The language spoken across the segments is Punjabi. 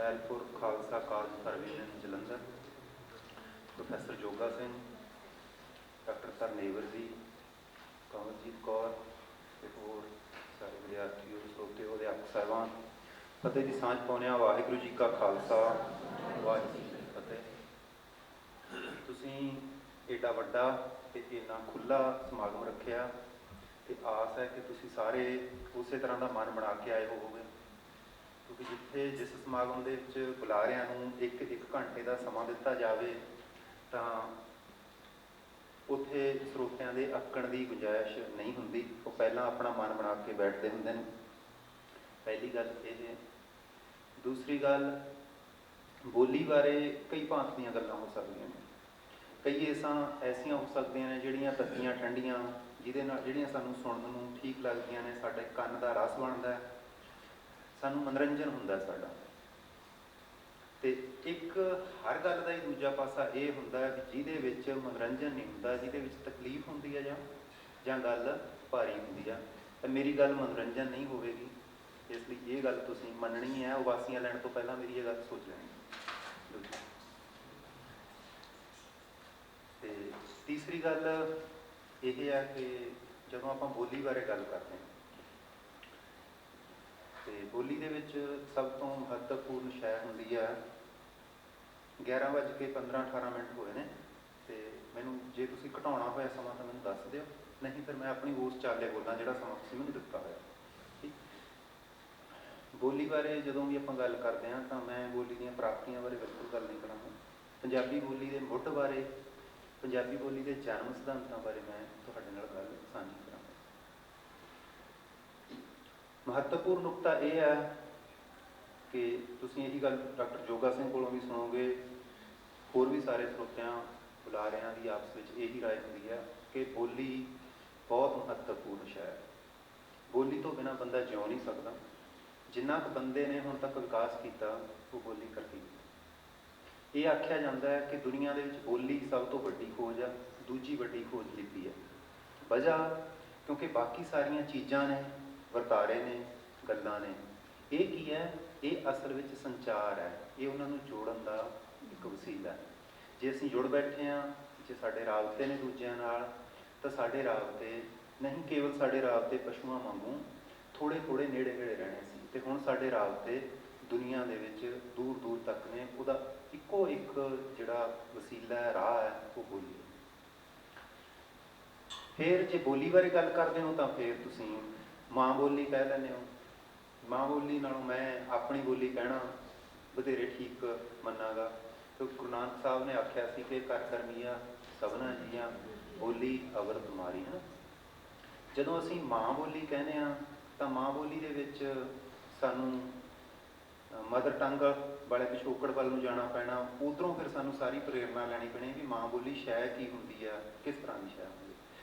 ਕਰਨੈਲਪੁਰ Khalsa college ਸਰਵਿਲਨ Jalandhar, professor Joga Singh, doctor ਧਰਨੇਵਰ ਜੀ, ਕਮਲਜੀਤ ਕੌਰ ਅਤੇ ਹੋਰ ਸਾਰੇ ਵਿਦਿਆਰਥੀਓ, ਸਰੋਤਿਓ, ਅਧਿਆਪਕ ਸਾਹਿਬਾਨ, ਫਤਿਹ ਦੀ ਸਾਂਝ ਪਾਉਂਦੇ ਹਾਂ। ਵਾਹਿਗੁਰੂ ਜੀ ਕਾ ਖਾਲਸਾ, ਵਾਹਿਗੁਰੂ ਜੀ ਕੀ ਫਤਿਹ। ਤੁਸੀਂ ਏਡਾ ਵੱਡਾ ਅਤੇ ਇੰਨਾ ਖੁੱਲ੍ਹਾ ਸਮਾਗਮ ਰੱਖਿਆ ਅਤੇ ਆਸ ਹੈ ਕਿ ਤੁਸੀਂ ਸਾਰੇ ਉਸੇ ਤਰ੍ਹਾਂ ਦਾ ਮਨ ਬਣਾ ਕੇ ਆਏ ਹੋਵੋਗੇ, ਕਿਉਂਕਿ ਜਿੱਥੇ ਜਿਸ ਸਮਾਗਮ ਦੇ ਵਿੱਚ ਬੁਲਾਰਿਆਂ ਨੂੰ ਇੱਕ ਘੰਟੇ ਦਾ ਸਮਾਂ ਦਿੱਤਾ ਜਾਵੇ ਤਾਂ ਉੱਥੇ ਸਰੋਤਿਆਂ ਦੇ ਅੱਕਣ ਦੀ ਗੁੰਜਾਇਸ਼ ਨਹੀਂ ਹੁੰਦੀ। ਉਹ ਪਹਿਲਾਂ ਆਪਣਾ ਮਨ ਬਣਾ ਕੇ ਬੈਠਦੇ ਹੁੰਦੇ ਨੇ। ਪਹਿਲੀ ਗੱਲ ਇਹ। ਦੂਸਰੀ ਗੱਲ, ਬੋਲੀ ਬਾਰੇ ਕਈ ਭਾਂਤ ਦੀਆਂ ਗੱਲਾਂ ਹੋ ਸਕਦੀਆਂ ਨੇ। ਕਈ ਐਸੀਆਂ ਹੋ ਸਕਦੀਆਂ ਨੇ ਜਿਹੜੀਆਂ ਤੱਤੀਆਂ ਠੰਡੀਆਂ, ਜਿਹੜੀਆਂ ਸਾਨੂੰ ਸੁਣਨ ਨੂੰ ਠੀਕ ਲੱਗਦੀਆਂ ਨੇ, ਸਾਡੇ ਕੰਨ ਦਾ ਰਸ ਬਣਦਾ, ਸਾਨੂੰ ਮਨੋਰੰਜਨ ਹੁੰਦਾ ਸਾਡਾ। ਅਤੇ ਇੱਕ ਹਰ ਗੱਲ ਦਾ ਹੀ ਦੂਜਾ ਪਾਸਾ ਇਹ ਹੁੰਦਾ ਵੀ ਜਿਹਦੇ ਵਿੱਚ ਮਨੋਰੰਜਨ ਨਹੀਂ ਹੁੰਦਾ, ਜਿਹਦੇ ਵਿੱਚ ਤਕਲੀਫ ਹੁੰਦੀ ਹੈ ਜਾਂ ਗੱਲ ਭਾਰੀ ਹੁੰਦੀ ਆ। ਤਾਂ ਮੇਰੀ ਗੱਲ ਮਨੋਰੰਜਨ ਨਹੀਂ ਹੋਵੇਗੀ, ਇਸ ਲਈ ਇਹ ਗੱਲ ਤੁਸੀਂ ਮੰਨਣੀ ਹੈ। ਉਬਾਸੀਆਂ ਲੈਣ ਤੋਂ ਪਹਿਲਾਂ ਮੇਰੀ ਇਹ ਗੱਲ ਸੋਚ ਲੈਣੀ। ਅਤੇ ਤੀਸਰੀ ਗੱਲ ਇਹ ਹੈ ਕਿ ਜਦੋਂ ਆਪਾਂ ਬੋਲੀ ਬਾਰੇ ਗੱਲ ਕਰਦੇ ਹਾਂ ਅਤੇ ਬੋਲੀ ਦੇ ਵਿੱਚ ਸਭ ਤੋਂ ਮਹੱਤਵਪੂਰਨ ਸ਼ੈ ਹੁੰਦੀ ਹੈ। 11:15-18 ਹੋਏ ਨੇ ਅਤੇ ਮੈਨੂੰ ਜੇ ਤੁਸੀਂ ਘਟਾਉਣਾ ਹੋਇਆ ਸਮਾਂ ਤਾਂ ਮੈਨੂੰ ਦੱਸ ਦਿਓ, ਨਹੀਂ ਫਿਰ ਮੈਂ ਆਪਣੀ ਉਸ ਚਾਲੇ ਬੋਲਾਂ ਜਿਹੜਾ ਸਮਾਂ ਤੁਸੀਂ ਮੈਨੂੰ ਦਿੱਤਾ ਹੋਇਆ। ਠੀਕ। ਬੋਲੀ ਬਾਰੇ ਜਦੋਂ ਵੀ ਆਪਾਂ ਗੱਲ ਕਰਦੇ ਹਾਂ ਤਾਂ ਮੈਂ ਬੋਲੀ ਦੀਆਂ ਪ੍ਰਾਪਤੀਆਂ ਬਾਰੇ ਬਿਲਕੁਲ ਗੱਲ ਨਹੀਂ ਕਰਾਂਗਾ। ਪੰਜਾਬੀ ਬੋਲੀ ਦੇ ਮੁੱਢ ਬਾਰੇ, ਪੰਜਾਬੀ ਬੋਲੀ ਦੇ ਜਨਮ ਸਿਧਾਂਤਾਂ ਬਾਰੇ ਮੈਂ ਤੁਹਾਡੇ ਨਾਲ ਗੱਲ ਸਾਂਝੀ ਕਰਾਂਗਾ। ਮਹੱਤਵਪੂਰਨ ਨੁਕਤਾ ਇਹ ਹੈ ਕਿ ਤੁਸੀਂ ਇਹੀ ਗੱਲ ਡਾਕਟਰ ਜੋਗਾ ਸਿੰਘ ਕੋਲੋਂ ਵੀ ਸੁਣੋਗੇ, ਹੋਰ ਵੀ ਸਾਰੇ ਸਰੋਤਿਆਂ ਬੁਲਾਰਿਆਂ ਦੀ ਆਪਸ ਵਿੱਚ ਇਹੀ ਰਾਏ ਹੁੰਦੀ ਹੈ ਕਿ ਬੋਲੀ ਬਹੁਤ ਮਹੱਤਵਪੂਰਨ ਸ਼ੈ ਹੈ। ਬੋਲੀ ਤੋਂ ਬਿਨਾਂ ਬੰਦਾ ਜਿਉ ਨਹੀਂ ਸਕਦਾ। ਜਿੰਨਾ ਕੁ ਬੰਦੇ ਨੇ ਹੁਣ ਤੱਕ ਵਿਕਾਸ ਕੀਤਾ ਉਹ ਬੋਲੀ ਕਰਕੇ। ਇਹ ਆਖਿਆ ਜਾਂਦਾ ਹੈ ਕਿ ਦੁਨੀਆ ਦੇ ਵਿੱਚ ਬੋਲੀ ਸਭ ਤੋਂ ਵੱਡੀ ਖੋਜ ਆ, ਦੂਜੀ ਵੱਡੀ ਖੋਜ ਲਿਪੀ ਹੈ। ਵਜ੍ਹਾ ਕਿਉਂਕਿ ਬਾਕੀ ਸਾਰੀਆਂ ਚੀਜ਼ਾਂ ਨੇ, ਵਰਤਾਰੇ ਨੇ, ਗੱਲਾਂ ਨੇ। ਇਹ ਕੀ ਹੈ? ਇਹ ਅਸਲ ਵਿੱਚ ਸੰਚਾਰ ਹੈ। ਇਹ ਉਹਨਾਂ ਨੂੰ ਜੋੜਨ ਦਾ ਇੱਕ ਵਸੀਲਾ ਹੈ। ਜੇ ਅਸੀਂ ਜੁੜ ਬੈਠੇ ਹਾਂ, ਜੇ ਸਾਡੇ ਰਾਬਤੇ ਨੇ ਦੂਜਿਆਂ ਨਾਲ, ਤਾਂ ਸਾਡੇ ਰਾਬਤੇ ਨਹੀਂ ਕੇਵਲ ਸਾਡੇ ਰਾਬਤੇ ਪਸ਼ੂਆਂ ਵਾਂਗੂ ਥੋੜ੍ਹੇ ਥੋੜ੍ਹੇ ਨੇੜੇ ਨੇੜੇ ਰਹਿਣੇ ਸੀ, ਅਤੇ ਹੁਣ ਸਾਡੇ ਰਾਬਤੇ ਦੁਨੀਆ ਦੇ ਵਿੱਚ ਦੂਰ ਦੂਰ ਤੱਕ ਨੇ। ਉਹਦਾ ਇੱਕੋ ਇੱਕ ਜਿਹੜਾ ਵਸੀਲਾ ਹੈ, ਰਾਹ ਹੈ, ਉਹ ਬੋਲੀ ਹੈ। ਫਿਰ ਜੇ ਬੋਲੀ ਬਾਰੇ ਗੱਲ ਕਰਦੇ ਹੋ ਤਾਂ ਫਿਰ ਤੁਸੀਂ ਮਾਂ ਬੋਲੀ ਕਹਿ ਲੈਂਦੇ ਹੋ। ਮਾਂ ਬੋਲੀ ਨਾਲੋਂ ਮੈਂ ਆਪਣੀ ਬੋਲੀ ਕਹਿਣਾ ਵਧੇਰੇ ਠੀਕ ਮੰਨਾਂਗਾ, ਕਿਉਂਕਿ ਗੁਰੂ ਨਾਨਕ ਸਾਹਿਬ ਨੇ ਆਖਿਆ ਸੀ ਕਿ ਕਰ ਕਰਮੀਆ ਸਭਨਾ ਜੀਆਂ ਬੋਲੀ ਅਵਰ ਤੁਮਾਰੀ ਹੈ। ਜਦੋਂ ਅਸੀਂ ਮਾਂ ਬੋਲੀ ਕਹਿੰਦੇ ਹਾਂ ਤਾਂ ਮਾਂ ਬੋਲੀ ਦੇ ਵਿੱਚ ਸਾਨੂੰ ਮਦਰ ਟੰਗ ਵਾਲੇ ਪਿਛੋਕੜ ਵੱਲ ਨੂੰ ਜਾਣਾ ਪੈਣਾ। ਉੱਧਰੋਂ ਫਿਰ ਸਾਨੂੰ ਸਾਰੀ ਪ੍ਰੇਰਨਾ ਲੈਣੀ ਪੈਣੀ ਵੀ ਮਾਂ ਬੋਲੀ ਸ਼ੈ ਕੀ ਹੁੰਦੀ ਆ, ਕਿਸ ਤਰ੍ਹਾਂ ਦੀ ਸ਼ੈ ਹੁੰਦੀ ਹੈ।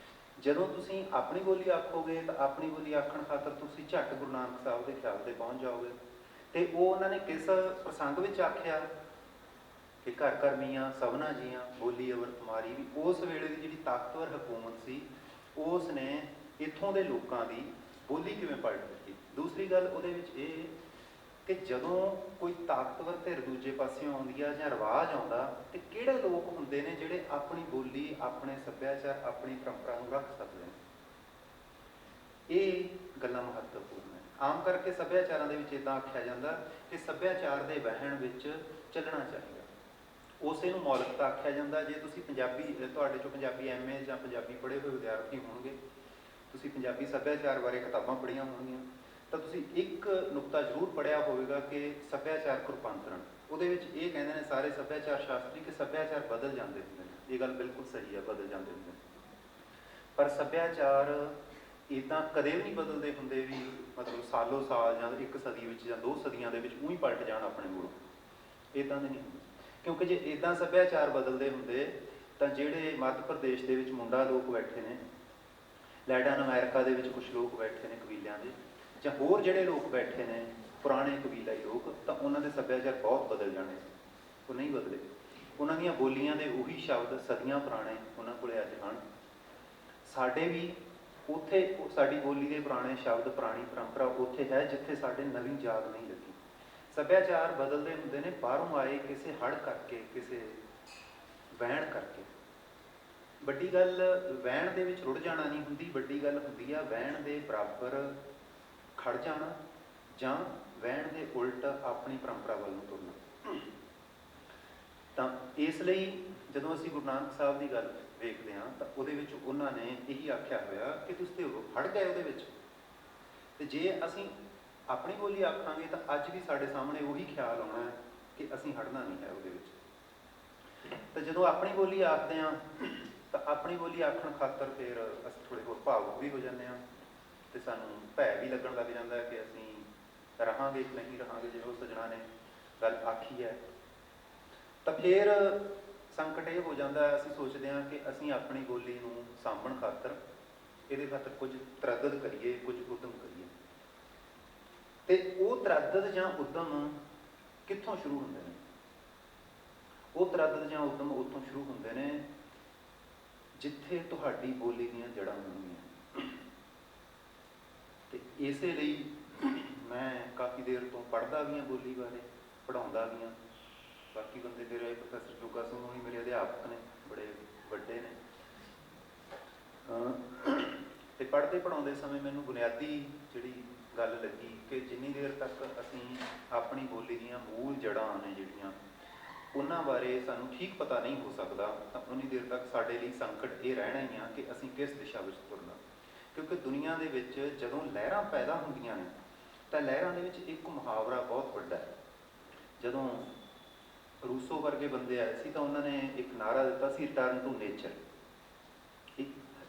ਜਦੋਂ ਤੁਸੀਂ ਆਪਣੀ ਬੋਲੀ ਆਖੋਗੇ ਤਾਂ ਆਪਣੀ ਬੋਲੀ ਆਖਣ ਖਾਤਰ ਤੁਸੀਂ ਝੱਟ ਗੁਰੂ ਨਾਨਕ ਸਾਹਿਬ ਦੇ ਖਿਆਲ 'ਤੇ ਪਹੁੰਚ ਜਾਓਗੇ। ਅਤੇ ਉਹ ਉਹਨਾਂ ਨੇ ਕਿਸ ਪ੍ਰਸੰਗ ਵਿੱਚ ਆਖਿਆ ਕਿ ਘਰ ਘਰ ਮੀਆਂ ਸਭਨਾ ਜੀਆਂ ਬੋਲੀ ਅਵਰ ਤੁਮਾਰੀ। ਵੀ ਉਸ ਵੇਲੇ ਦੀ ਜਿਹੜੀ ਤਾਕਤਵਰ ਹਕੂਮਤ ਸੀ, ਉਸ ਨੇ ਇੱਥੋਂ ਦੇ ਲੋਕਾਂ ਦੀ ਬੋਲੀ ਕਿਵੇਂ ਪਲਟ ਦਿੱਤੀ। ਦੂਸਰੀ ਗੱਲ ਉਹਦੇ ਵਿੱਚ ਇਹ ਕਿ ਜਦੋਂ ਕੋਈ ਤਾਕਤਵਰ ਧਿਰ ਦੂਜੇ ਪਾਸਿਓਂ ਆਉਂਦੀ ਆ ਜਾਂ ਰਿਵਾਜ ਆਉਂਦਾ, ਅਤੇ ਕਿਹੜੇ ਲੋਕ ਹੁੰਦੇ ਨੇ ਜਿਹੜੇ ਆਪਣੀ ਬੋਲੀ, ਆਪਣੇ ਸੱਭਿਆਚਾਰ, ਆਪਣੀ ਪਰੰਪਰਾ ਨੂੰ ਰੱਖ ਸਕਦੇ ਨੇ। ਇਹ ਗੱਲਾਂ ਮਹੱਤਵਪੂਰਨ ਹੈ। ਆਮ ਕਰਕੇ ਸੱਭਿਆਚਾਰਾਂ ਦੇ ਵਿੱਚ ਇੱਦਾਂ ਆਖਿਆ ਜਾਂਦਾ ਕਿ ਸੱਭਿਆਚਾਰ ਦੇ ਵਹਿਣ ਵਿੱਚ ਚੱਲਣਾ ਚਾਹੀਦਾ, ਉਸੇ ਨੂੰ ਮੌਲਿਕਤਾ ਆਖਿਆ ਜਾਂਦਾ। ਜੇ ਤੁਸੀਂ ਪੰਜਾਬੀ, ਤੁਹਾਡੇ 'ਚੋਂ ਪੰਜਾਬੀ MA ਜਾਂ ਪੰਜਾਬੀ ਪੜ੍ਹੇ ਹੋਏ ਵਿਦਿਆਰਥੀ ਹੋਣਗੇ, ਤੁਸੀਂ ਪੰਜਾਬੀ ਸੱਭਿਆਚਾਰ ਬਾਰੇ ਕਿਤਾਬਾਂ ਪੜ੍ਹੀਆਂ ਹੋਣਗੀਆਂ, ਤਾਂ ਤੁਸੀਂ ਇੱਕ ਨੁਕਤਾ ਜ਼ਰੂਰ ਪੜ੍ਹਿਆ ਹੋਵੇਗਾ ਕਿ ਸੱਭਿਆਚਾਰਕ ਰੂਪਾਂਤਰਣ। ਉਹਦੇ ਵਿੱਚ ਇਹ ਕਹਿੰਦੇ ਨੇ ਸਾਰੇ ਸੱਭਿਆਚਾਰ ਸ਼ਾਸਤਰੀ ਕਿ ਸੱਭਿਆਚਾਰ ਬਦਲ ਜਾਂਦੇ ਹੁੰਦੇ ਨੇ। ਇਹ ਗੱਲ ਬਿਲਕੁਲ ਸਹੀ ਹੈ, ਬਦਲ ਜਾਂਦੇ ਹੁੰਦੇ ਨੇ। ਪਰ ਸੱਭਿਆਚਾਰ ਇੱਦਾਂ ਕਦੇ ਵੀ ਨਹੀਂ ਬਦਲਦੇ ਹੁੰਦੇ ਵੀ ਮਤਲਬ ਸਾਲੋ ਸਾਲ ਜਾਂ ਇੱਕ ਸਦੀ ਵਿੱਚ ਜਾਂ 2 ਸਦੀਆਂ ਦੇ ਵਿੱਚ ਊਂ ਹੀ ਪਲਟ ਜਾਣ ਆਪਣੇ ਮੂਲੋਂ। ਇੱਦਾਂ ਦੇ ਨਹੀਂ ਹੁੰਦੇ, ਕਿਉਂਕਿ ਜੇ ਇੱਦਾਂ ਸੱਭਿਆਚਾਰ ਬਦਲਦੇ ਹੁੰਦੇ ਤਾਂ ਜਿਹੜੇ ਮੱਧ ਪ੍ਰਦੇਸ਼ ਦੇ ਵਿੱਚ ਮੁੰਡਾ ਲੋਕ ਬੈਠੇ ਨੇ, ਲੈਟਿਨ ਅਮਰੀਕਾ ਦੇ ਵਿੱਚ ਕੁਛ ਲੋਕ ਬੈਠੇ ਨੇ ਕਬੀਲਿਆਂ ਦੇ, ਜਾਂ ਹੋਰ ਜਿਹੜੇ ਲੋਕ ਬੈਠੇ ਨੇ ਪੁਰਾਣੇ ਕਬੀਲਾਈ ਲੋਕ, ਤਾਂ ਉਹਨਾਂ ਦੇ ਸੱਭਿਆਚਾਰ ਬਹੁਤ ਬਦਲ ਜਾਣੇ। ਉਹ ਨਹੀਂ ਬਦਲੇ। ਉਹਨਾਂ ਦੀਆਂ ਬੋਲੀਆਂ ਦੇ ਉਹੀ ਸ਼ਬਦ ਸਦੀਆਂ ਪੁਰਾਣੇ ਉਹਨਾਂ ਕੋਲ ਅੱਜ ਹਨ। ਸਾਡੇ ਵੀ ਉੱਥੇ ਸਾਡੀ ਬੋਲੀ ਦੇ ਪੁਰਾਣੇ ਸ਼ਬਦ, ਪੁਰਾਣੀ ਪਰੰਪਰਾ ਉੱਥੇ ਹੈ ਜਿੱਥੇ ਸਾਡੇ ਨਵੀਂ ਜਾਗ ਨਹੀਂ ਲੱਗੀ। ਸੱਭਿਆਚਾਰ ਬਦਲਦੇ ਹੁੰਦੇ ਨੇ ਬਾਹਰੋਂ ਆਏ ਕਿਸੇ ਹੜ੍ਹ ਕਰਕੇ, ਕਿਸੇ ਵਹਿਣ ਕਰਕੇ। ਵੱਡੀ ਗੱਲ ਵਹਿਣ ਦੇ ਵਿੱਚ ਰੁੜ ਜਾਣਾ ਨਹੀਂ ਹੁੰਦੀ, ਵੱਡੀ ਗੱਲ ਹੁੰਦੀ ਆ ਵਹਿਣ ਦੇ ਬਰਾਬਰ ਖੜ ਜਾਣਾ ਜਾਂ ਵਹਿਣ ਦੇ ਉਲਟ ਆਪਣੀ ਪਰੰਪਰਾ ਵੱਲ ਨੂੰ ਤੁਰਨਾ। ਤਾਂ ਇਸ ਲਈ ਜਦੋਂ ਅਸੀਂ ਗੁਰੂ ਨਾਨਕ ਸਾਹਿਬ ਦੀ ਗੱਲ ਵੇਖਦੇ ਹਾਂ ਤਾਂ ਉਹਦੇ ਵਿੱਚ ਉਹਨਾਂ ਨੇ ਇਹੀ ਆਖਿਆ ਹੋਇਆ ਕਿ ਤੁਸੀਂ ਤੇ ਹੜ ਗਏ ਉਹਦੇ ਵਿੱਚ। ਤੇ ਜੇ ਅਸੀਂ ਆਪਣੀ ਬੋਲੀ ਆਖਾਂਗੇ ਤਾਂ ਅੱਜ ਵੀ ਸਾਡੇ ਸਾਹਮਣੇ ਉਹੀ ਖਿਆਲ ਆਉਣਾ ਹੈ ਕਿ ਅਸੀਂ ਹੜਨਾ ਨਹੀਂ ਹੈ ਉਹਦੇ ਵਿੱਚ। ਤਾਂ ਜਦੋਂ ਆਪਣੀ ਬੋਲੀ ਆਖਦੇ ਹਾਂ ਤਾਂ ਆਪਣੀ ਬੋਲੀ ਆਖਣ ਖਾਤਰ ਫਿਰ ਅਸੀਂ ਥੋੜ੍ਹੇ ਬਹੁਤ ਭਾਵੁਕ ਵੀ ਹੋ ਜਾਂਦੇ ਹਾਂ ਅਤੇ ਸਾਨੂੰ ਭੈ ਵੀ ਲੱਗਣ ਲੱਗ ਜਾਂਦਾ ਕਿ ਅਸੀਂ ਰਹਾਂਗੇ ਕਿ ਨਹੀਂ ਰਹਾਂਗੇ। ਜਦੋਂ ਸੱਜਣਾ ਨੇ ਗੱਲ ਆਖੀ ਹੈ ਤਾਂ ਫਿਰ ਸੰਕਟ ਇਹ ਹੋ ਜਾਂਦਾ, ਅਸੀਂ ਸੋਚਦੇ ਹਾਂ ਕਿ ਅਸੀਂ ਆਪਣੀ ਬੋਲੀ ਨੂੰ ਸਾਂਭਣ ਖਾਤਰ ਇਹਦੇ ਖਾਤਰ ਕੁਝ ਤਰੱਦਦ ਕਰੀਏ, ਕੁਝ ਉੱਦਮ ਕਰੀਏ। ਅਤੇ ਉਹ ਤਰੱਦਦ ਜਾਂ ਉੱਦਮ ਕਿੱਥੋਂ ਸ਼ੁਰੂ ਹੁੰਦੇ ਨੇ? ਉਹ ਤਰੱਦਦ ਜਾਂ ਉੱਦਮ ਉੱਥੋਂ ਸ਼ੁਰੂ ਹੁੰਦੇ ਨੇ ਜਿੱਥੇ ਤੁਹਾਡੀ ਬੋਲੀ ਦੀਆਂ ਜੜ੍ਹਾਂ ਹੋਣਗੀਆਂ। ਅਤੇ ਇਸੇ ਲਈ ਮੈਂ ਕਾਫੀ ਦੇਰ ਤੋਂ ਪੜ੍ਹਦਾ ਵੀ ਹਾਂ ਬੋਲੀ ਬਾਰੇ, ਪੜ੍ਹਾਉਂਦਾ ਵੀ ਹਾਂ। ਬਾਕੀ ਬੰਦੇ ਮੇਰੇ ਪ੍ਰੋਫੈਸਰ ਜੋਗਾ ਸਿੰਘ ਹੋਣੀ ਮੇਰੇ ਅਧਿਆਪਕ ਨੇ, ਬੜੇ ਵੱਡੇ ਨੇ। ਅਤੇ ਪੜ੍ਹਦੇ ਪੜ੍ਹਾਉਂਦੇ ਸਮੇਂ ਮੈਨੂੰ ਬੁਨਿਆਦੀ ਜਿਹੜੀ ਗੱਲ ਲੱਗੀ ਕਿ ਜਿੰਨੀ ਦੇਰ ਤੱਕ ਅਸੀਂ ਆਪਣੀ ਬੋਲੀ ਦੀਆਂ ਮੂਲ ਜੜ੍ਹਾਂ ਨੇ ਜਿਹੜੀਆਂ ਉਹਨਾਂ ਬਾਰੇ ਸਾਨੂੰ ਠੀਕ ਪਤਾ ਨਹੀਂ ਹੋ ਸਕਦਾ, ਤਾਂ ਉਨੀ ਦੇਰ ਤੱਕ ਸਾਡੇ ਲਈ ਸੰਕਟ ਇਹ ਰਹਿਣਾ ਹੀ ਆ ਕਿ ਅਸੀਂ ਕਿਸ ਦਿਸ਼ਾ ਵਿੱਚ ਤੁਰਨਾ। ਕਿਉਂਕਿ ਦੁਨੀਆ ਦੇ ਵਿੱਚ ਜਦੋਂ ਲਹਿਰਾਂ ਪੈਦਾ ਹੁੰਦੀਆਂ ਨੇ ਤਾਂ ਲਹਿਰਾਂ ਦੇ ਵਿੱਚ ਇੱਕ ਮੁਹਾਵਰਾ ਬਹੁਤ ਵੱਡਾ ਹੈ। ਜਦੋਂ ਰੂਸੋ ਵਰਗੇ ਬੰਦੇ ਆਏ ਸੀ ਤਾਂ ਉਹਨਾਂ ਨੇ ਇੱਕ ਨਾਅਰਾ ਦਿੱਤਾ ਸੀ, ਰਿਟਰਨ ਟੂ ਨੇਚਰ।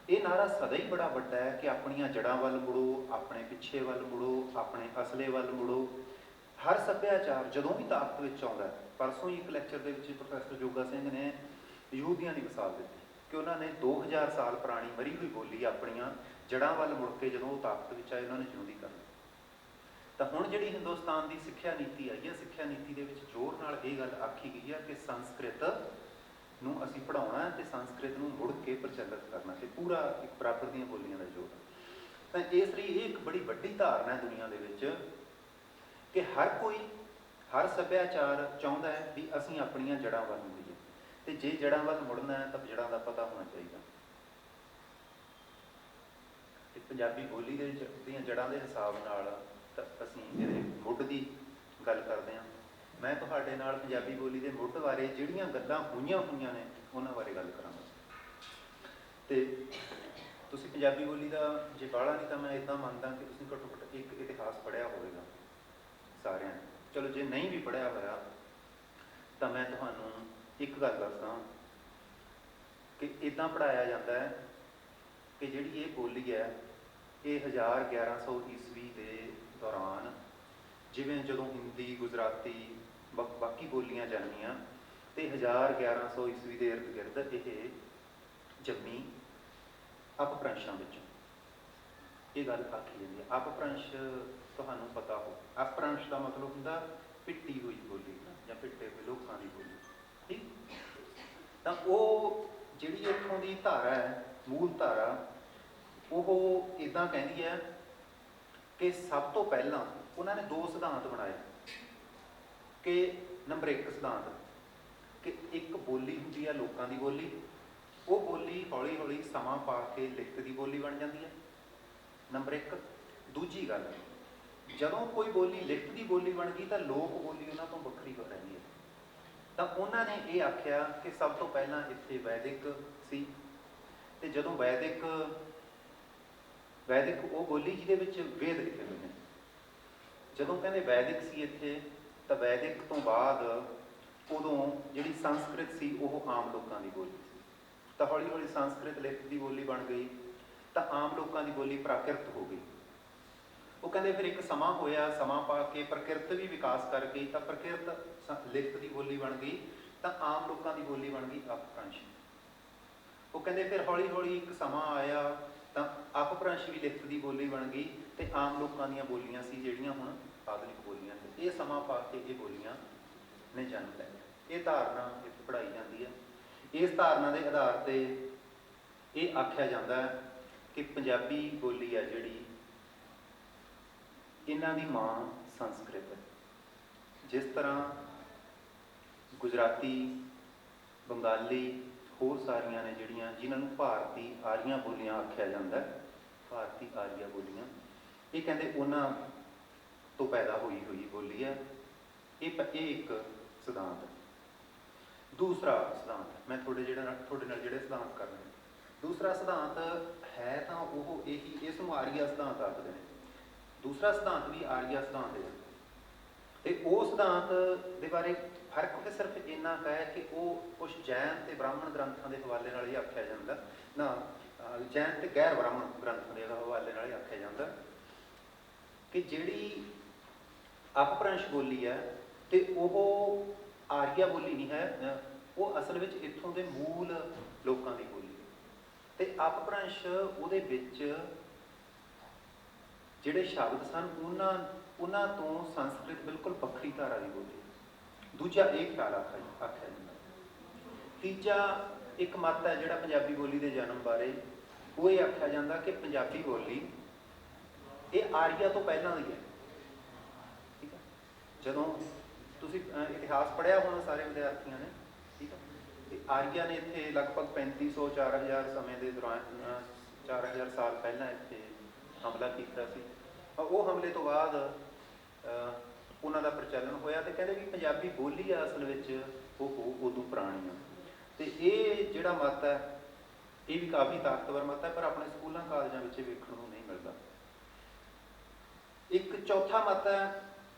ਇਹ ਨਾਅਰਾ ਸਦਾ ਹੀ ਬੜਾ ਵੱਡਾ ਹੈ ਕਿ ਆਪਣੀਆਂ ਜੜ੍ਹਾਂ ਵੱਲ ਮੁੜੋ, ਆਪਣੇ ਪਿੱਛੇ ਵੱਲ ਮੁੜੋ, ਆਪਣੇ ਅਸਲੇ ਵੱਲ ਮੁੜੋ। ਹਰ ਸੱਭਿਆਚਾਰ ਜਦੋਂ ਵੀ ਤਾਕਤ ਵਿੱਚ ਆਉਂਦਾ, ਪਰਸੋਂ ਹੀ ਇੱਕ ਲੈਕਚਰ ਦੇ ਵਿੱਚ ਪ੍ਰੋਫੈਸਰ ਜੋਗਾ ਸਿੰਘ ਨੇ ਯਹੂਦੀਆਂ ਦੀ ਮਿਸਾਲ ਦਿੱਤੀ ਕਿ ਉਹਨਾਂ ਨੇ 2000 ਸਾਲ ਪੁਰਾਣੀ ਮਰੀ ਹੋਈ ਬੋਲੀ ਆਪਣੀਆਂ ਜੜ੍ਹਾਂ ਵੱਲ ਮੁੜ ਕੇ ਜਦੋਂ ਉਹ ਤਾਕਤ ਵਿੱਚ ਆਏ ਉਹਨਾਂ ਨੇ ਜਿਉਂਦੀ ਕਰ ਲਈ। ਤਾਂ ਹੁਣ ਜਿਹੜੀ ਹਿੰਦੁਸਤਾਨ ਦੀ ਸਿੱਖਿਆ ਨੀਤੀ ਆਈ ਹੈ, ਸਿੱਖਿਆ ਨੀਤੀ ਦੇ ਵਿੱਚ ਜ਼ੋਰ ਨਾਲ ਇਹ ਗੱਲ ਆਖੀ ਗਈ ਹੈ ਕਿ ਸੰਸਕ੍ਰਿਤ ਨੂੰ ਅਸੀਂ ਪੜ੍ਹਾਉਣਾ ਅਤੇ ਸੰਸਕ੍ਰਿਤ ਨੂੰ ਮੁੜ ਕੇ ਪ੍ਰਚਲਿਤ ਕਰਨਾ, ਅਤੇ ਪੂਰਾ ਇੱਕ ਬਰਾਬਰ ਦੀਆਂ ਬੋਲੀਆਂ ਦਾ ਜ਼ੋਰ। ਤਾਂ ਇਸ ਲਈ ਇਹ ਇੱਕ ਬੜੀ ਵੱਡੀ ਧਾਰਨਾ ਹੈ ਦੁਨੀਆ ਦੇ ਵਿੱਚ ਕਿ ਹਰ ਕੋਈ, ਹਰ ਸੱਭਿਆਚਾਰ ਚਾਹੁੰਦਾ ਹੈ ਵੀ ਅਸੀਂ ਆਪਣੀਆਂ ਜੜ੍ਹਾਂ ਵੱਲ ਮੁੜੀਏ, ਅਤੇ ਜੇ ਜੜ੍ਹਾਂ ਵੱਲ ਮੁੜਨਾ ਹੈ ਤਾਂ ਜੜ੍ਹਾਂ ਦਾ ਪਤਾ ਹੋਣਾ ਚਾਹੀਦਾ। ਅਤੇ ਪੰਜਾਬੀ ਬੋਲੀ ਦੇ ਦੀਆਂ ਜੜ੍ਹਾਂ ਦੇ ਹਿਸਾਬ ਨਾਲ ਤਾਂ ਅਸੀਂ ਇਹਦੇ ਮੁੱਢ ਦੀ ਗੱਲ ਕਰਦੇ ਹਾਂ। ਮੈਂ ਤੁਹਾਡੇ ਨਾਲ ਪੰਜਾਬੀ ਬੋਲੀ ਦੇ ਮੁੱਢ ਬਾਰੇ ਜਿਹੜੀਆਂ ਗੱਲਾਂ ਹੋਈਆਂ ਨੇ ਉਹਨਾਂ ਬਾਰੇ ਗੱਲ ਕਰਾਂਗਾ। ਅਤੇ ਤੁਸੀਂ ਪੰਜਾਬੀ ਬੋਲੀ ਦਾ ਜੇ ਬਾਹਲਾ ਨਹੀਂ ਤਾਂ ਮੈਂ ਇੱਦਾਂ ਮੰਨਦਾ ਕਿ ਤੁਸੀਂ ਘੱਟੋ ਘੱਟ ਇੱਕ ਇਤਿਹਾਸ ਪੜ੍ਹਿਆ ਹੋਵੇਗਾ ਸਾਰਿਆਂ ਨੇ। ਚਲੋ ਜੇ ਨਹੀਂ ਵੀ ਪੜ੍ਹਿਆ ਹੋਇਆ ਤਾਂ ਮੈਂ ਤੁਹਾਨੂੰ ਇੱਕ ਗੱਲ ਦੱਸਦਾ ਕਿ ਇੱਦਾਂ ਪੜ੍ਹਾਇਆ ਜਾਂਦਾ ਹੈ ਕਿ ਜਿਹੜੀ ਇਹ ਬੋਲੀ ਹੈ ਇਹ 1100 ਈਸਵੀ ਦੇ ਦੌਰਾਨ, ਜਿਵੇਂ ਜਦੋਂ ਹਿੰਦੀ, ਗੁਜਰਾਤੀ, ਬਾਕੀ ਬੋਲੀਆਂ ਜਨਮੀਆਂ ਅਤੇ 1100 ਈਸਵੀ ਦੇ ਇਰਦ ਗਿਰਦ ਇਹ ਜੰਮੀ ਅਪਭ੍ਰੰਸ਼ਾਂ ਵਿੱਚੋਂ। ਇਹ ਗੱਲ ਆਖੀ ਜਾਂਦੀ ਹੈ। ਅਪਭ੍ਰੰਸ਼ ਤੁਹਾਨੂੰ ਪਤਾ ਹੋ, ਅਪਭ੍ਰੰਸ਼ ਦਾ ਮਤਲਬ ਹੁੰਦਾ ਪਿੱਟੀ ਹੋਈ ਬੋਲੀ ਜਾਂ ਪਿੱਟੇ ਹੋਏ ਲੋਕਾਂ ਦੀ ਬੋਲੀ। ਠੀਕ, ਤਾਂ ਉਹ ਜਿਹੜੀ ਇੱਥੋਂ ਦੀ ਧਾਰਾ ਹੈ, ਮੂਲ ਧਾਰਾ, ਉਹ ਇੱਦਾਂ ਕਹਿੰਦੀ ਹੈ ਕਿ ਸਭ ਤੋਂ ਪਹਿਲਾਂ ਉਹਨਾਂ ਨੇ 2 ਸਿਧਾਂਤ ਬਣਾਏ ਕਿ ਨੰਬਰ 1 ਸਿਧਾਂਤ ਕਿ ਇੱਕ ਬੋਲੀ ਹੁੰਦੀ ਹੈ ਲੋਕਾਂ ਦੀ ਬੋਲੀ, ਉਹ ਬੋਲੀ ਹੌਲੀ ਹੌਲੀ ਸਮਾਂ ਪਾ ਕੇ ਲਿਖਤ ਦੀ ਬੋਲੀ ਬਣ ਜਾਂਦੀ ਹੈ, ਨੰਬਰ 1। ਦੂਜੀ ਗੱਲ, ਜਦੋਂ ਕੋਈ ਬੋਲੀ ਲਿਖਤ ਦੀ ਬੋਲੀ ਬਣ ਗਈ ਤਾਂ ਲੋਕ ਬੋਲੀ ਉਹਨਾਂ ਤੋਂ ਵੱਖਰੀ ਹੋ ਰਹਿੰਦੀ ਹੈ। ਤਾਂ ਉਹਨਾਂ ਨੇ ਇਹ ਆਖਿਆ ਕਿ ਸਭ ਤੋਂ ਪਹਿਲਾਂ ਇੱਥੇ ਵੈਦਿਕ ਸੀ, ਅਤੇ ਜਦੋਂ ਵੈਦਿਕ ਉਹ ਬੋਲੀ ਜਿਹਦੇ ਵਿੱਚ ਵੇਦ ਲਿਖੇ ਹੋਏ ਨੇ, ਜਦੋਂ ਕਹਿੰਦੇ ਵੈਦਿਕ ਸੀ ਇੱਥੇ ਤਾਂ ਵੈਦਿਕ ਤੋਂ ਬਾਅਦ ਉਦੋਂ ਜਿਹੜੀ ਸੰਸਕ੍ਰਿਤ ਸੀ ਉਹ ਆਮ ਲੋਕਾਂ ਦੀ ਬੋਲੀ ਸੀ। ਤਾਂ ਹੌਲੀ ਹੌਲੀ ਸੰਸਕ੍ਰਿਤ ਲਿਖਤ ਦੀ ਬੋਲੀ ਬਣ ਗਈ ਤਾਂ ਆਮ ਲੋਕਾਂ ਦੀ ਬੋਲੀ ਪ੍ਰਾਕਿਰਤ ਹੋ ਗਈ। ਉਹ ਕਹਿੰਦੇ ਫਿਰ ਇੱਕ ਸਮਾਂ ਹੋਇਆ, ਸਮਾਂ ਪਾ ਕੇ ਪ੍ਰਕਿਰਤ ਵੀ ਵਿਕਾਸ ਕਰ ਗਈ ਤਾਂ ਪ੍ਰਕਿਰਤ ਲਿਖਤ ਦੀ ਬੋਲੀ ਬਣ ਗਈ ਤਾਂ ਆਮ ਲੋਕਾਂ ਦੀ ਬੋਲੀ ਬਣ ਗਈ ਅਪਭ੍ਰੰਸ਼। ਉਹ ਕਹਿੰਦੇ ਫਿਰ ਹੌਲੀ ਹੌਲੀ ਇੱਕ ਸਮਾਂ ਆਇਆ ਤਾਂ ਅਪਭ੍ਰੰਸ਼ ਵੀ ਲਿਖਤ ਦੀ ਬੋਲੀ ਬਣ ਗਈ ਅਤੇ ਆਮ ਲੋਕਾਂ ਦੀਆਂ ਬੋਲੀਆਂ ਸੀ ਜਿਹੜੀਆਂ ਹੁਣ ਆਧੁਨਿਕ ਬੋਲੀਆਂ ਨੇ। ਇਹ ਸਮਾਂ ਪਾ ਕੇ ਇਹ ਬੋਲੀਆਂ ਨੇ ਜਨਮ ਲੈ ਲਿਆ। ਇਹ ਧਾਰਨਾ ਇੱਥੇ ਪੜ੍ਹਾਈ ਜਾਂਦੀ ਹੈ। ਇਸ ਧਾਰਨਾ ਦੇ ਆਧਾਰ 'ਤੇ ਇਹ ਆਖਿਆ ਜਾਂਦਾ ਹੈ ਕਿ ਪੰਜਾਬੀ ਬੋਲੀ ਹੈ ਜਿਹੜੀ, ਇਹਨਾਂ ਦੀ ਮਾਂ ਸੰਸਕ੍ਰਿਤ ਹੈ। ਜਿਸ ਤਰ੍ਹਾਂ ਗੁਜਰਾਤੀ, ਬੰਗਾਲੀ, ਹੋਰ ਸਾਰੀਆਂ ਨੇ ਜਿਹੜੀਆਂ ਜਿਨ੍ਹਾਂ ਨੂੰ ਭਾਰਤੀ ਆਰੀਆਂ ਬੋਲੀਆਂ ਆਖਿਆ ਜਾਂਦਾ, ਭਾਰਤੀ ਆਰੀਆ ਬੋਲੀਆਂ, ਇਹ ਕਹਿੰਦੇ ਉਹਨਾਂ ਤੋਂ ਪੈਦਾ ਹੋਈ ਬੋਲੀ ਹੈ। ਇਹ ਇੱਕ ਸਿਧਾਂਤ ਹੈ। ਦੂਸਰਾ ਸਿਧਾਂਤ ਮੈਂ ਤੁਹਾਡੇ ਨਾਲ ਜਿਹੜੇ ਸਿਧਾਂਤ ਕਰ ਰਹੇ, ਦੂਸਰਾ ਸਿਧਾਂਤ ਹੈ ਤਾਂ ਉਹ ਇਹੀ, ਇਸ ਨੂੰ ਆਰੀਆ ਸਿਧਾਂਤ ਆਖਦੇ ਨੇ। ਦੂਸਰਾ ਸਿਧਾਂਤ ਵੀ ਆਰੀਆ ਸਿਧਾਂਤ ਹੈ, ਤੇ ਉਹ ਸਿਧਾਂਤ ਦੇ ਬਾਰੇ ਫਰਕ ਸਿਰਫ ਇੰਨਾ ਕੁ ਹੈ ਕਿ ਉਹ ਕੁਛ ਜੈਨ ਤੇ ਬ੍ਰਾਹਮਣ ਗ੍ਰੰਥਾਂ ਦੇ ਹਵਾਲੇ ਨਾਲ ਹੀ ਆਖਿਆ ਜਾਂਦਾ ਨਾ, ਜੈਨ ਤੇ ਗੈਰ ਬ੍ਰਾਹਮਣ ਗ੍ਰੰਥਾਂ ਦੇ ਹਵਾਲੇ ਨਾਲ ਹੀ ਆਖਿਆ ਜਾਂਦਾ ਕਿ ਜਿਹੜੀ ਅਪਭ੍ਰੰਸ਼ ਬੋਲੀ ਹੈ ਤੇ ਉਹ ਆਰੀਆ ਬੋਲੀ ਨਹੀਂ ਹੈ, ਉਹ ਅਸਲ ਵਿੱਚ ਇੱਥੋਂ ਦੇ ਮੂਲ ਲੋਕਾਂ ਦੀ ਬੋਲੀ ਹੈ। ਤੇ ਅਪਭ੍ਰੰਸ਼ ਉਹਦੇ ਵਿੱਚ ਜਿਹੜੇ ਸ਼ਬਦ ਸਨ ਉਹਨਾਂ ਤੋਂ ਸੰਸਕ੍ਰਿਤ ਬਿਲਕੁਲ ਵੱਖਰੀ ਧਾਰਾ ਦੀ ਬੋਲੀ। ਦੂਜਾ ਇਹ ਖਿਆਲ ਆਖਿਆ ਜਾਂਦਾ। ਤੀਜਾ ਇੱਕ ਮਤ ਹੈ ਜਿਹੜਾ ਪੰਜਾਬੀ ਬੋਲੀ ਦੇ ਜਨਮ ਬਾਰੇ, ਉਹ ਇਹ ਆਖਿਆ ਜਾਂਦਾ ਕਿ ਪੰਜਾਬੀ ਬੋਲੀ ਇਹ ਆਰੀਆ ਤੋਂ ਪਹਿਲਾਂ ਦੀ ਹੈ। ਠੀਕ ਹੈ, ਜਦੋਂ ਤੁਸੀਂ ਇਤਿਹਾਸ ਪੜ੍ਹਿਆ ਹੋਣਾ ਸਾਰੇ ਵਿਦਿਆਰਥੀਆਂ ਨੇ, ਠੀਕ ਹੈ, ਤੇ ਆਰੀਆ ਨੇ ਇੱਥੇ ਲਗਭਗ 3500 4000 ਸਮੇਂ ਦੇ ਦੌਰਾਨ 4000 ਸਾਲ ਪਹਿਲਾਂ ਇੱਥੇ ਹਮਲਾ ਕੀਤਾ ਸੀ। ਉਹ ਹਮਲੇ ਤੋਂ ਬਾਅਦ ਉਹਨਾਂ ਦਾ ਪ੍ਰਚਲਨ ਹੋਇਆ, ਤੇ ਕਹਿੰਦੇ ਵੀ ਪੰਜਾਬੀ ਬੋਲੀ ਆ ਅਸਲ ਵਿੱਚ ਉਹ ਉਦੋਂ ਪੁਰਾਣੀ ਆ। ਤੇ ਇਹ ਜਿਹੜਾ ਮਤ ਹੈ ਇਹ ਵੀ ਕਾਫੀ ਤਾਕਤਵਰ ਮਤ ਹੈ, ਪਰ ਆਪਣੇ ਸਕੂਲਾਂ ਕਾਲਜਾਂ ਵਿੱਚ ਵੇਖਣ ਨੂੰ ਨਹੀਂ ਮਿਲਦਾ। ਇੱਕ ਚੌਥਾ ਮਤ ਹੈ,